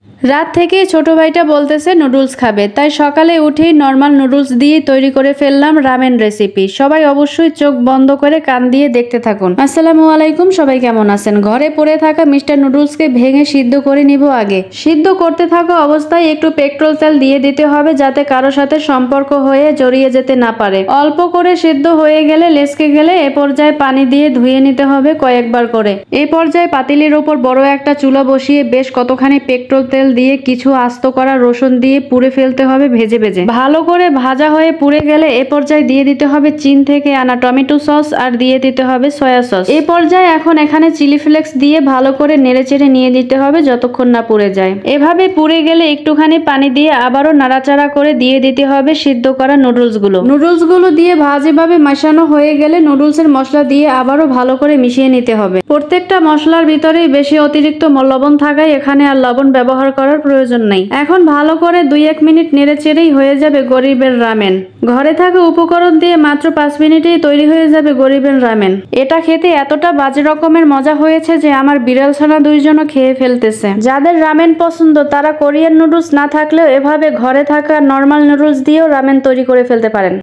রাত থেকেই ছোট ভাইটা বলতেছে নুডলস খাবে, তাই সকালে উঠেই নর্মাল নুডলস দিয়ে তৈরি করে ফেললাম রামেন রেসিপি। সবাই অবশ্যই চোখ বন্ধ করে কান দিয়ে দেখতে থাকুন। আসসালামু আলাইকুম, সবাই কেমন আছেন? ঘরে পড়ে থাকা মিস্টার নুডলসকে ভেঙে সিদ্ধ করে নিব। আগে সিদ্ধ করতে থাকা অবস্থায় একটু পেট্রোল তেল দিয়ে দিতে হবে, যাতে কারো সাথে সম্পর্ক হয়ে জড়িয়ে যেতে না পারে। অল্প করে সিদ্ধ হয়ে গেলে লেসকে গেলে এ পর্যায়ে পানি দিয়ে ধুয়ে নিতে হবে কয়েকবার করে। এই পর্যায়ে পাতিলের উপর বড় একটা চুলা বসিয়ে বেশ কতখানি পেট্রোল তেল দিয়ে কিছু আস্ত করা রসুন দিয়ে পুড়ে ফেলতে হবে ভেজে ভেজে। ভালো করে ভাজা হয়ে পুড়ে গেলে এ পর্যায়ে দিয়ে দিতে হবে চীন থেকে আনা টমেটো সস আর দিয়ে দিতে হবে সয়া সস। এই পর্যায়ে এখন এখানে চিলি ফ্লেক্স দিয়ে ভালো করে নেড়েচেড়ে নিয়ে দিতে হবে যতক্ষণ না পুড়ে যায়। এভাবে পুড়ে গেলে একটুখানি পানি দিয়ে আবারও নাড়াচাড়া করে দিয়ে দিতে হবে সিদ্ধ করা নুডলসগুলো দিয়ে ভাজিভাবে মেশানো হয়ে গেলে নুডলসের মশলা দিয়ে আবারও ভালো করে মিশিয়ে নিতে হবে। প্রত্যেকটা মশলার ভিতরেই বেশি অতিরিক্ত লবণ থাকায় এখানে আর লবণ ব্যবহার করার প্রয়োজন নেই। এখন ভালো করে 2-1 মিনিট নেড়েচেড়েই হয়ে যাবে গরিবের রামেন। ঘরে থাকা উপকরণ দিয়ে মাত্র 5 মিনিটেই তৈরি হয়ে যাবে গরিবের রামেন। এটা খেতে এতটা বাজে রকমের মজা হয়েছে যে আমার বিড়াল ছানা 2জনও খেয়ে ফেলতেছে। যাদের রামেন পছন্দ তারা কোরিয়ান নুডলস না থাকলেও এভাবে ঘরে থাকা নর্মাল নুডলস দিয়েও রামেন তৈরি করে ফেলতে পারেন।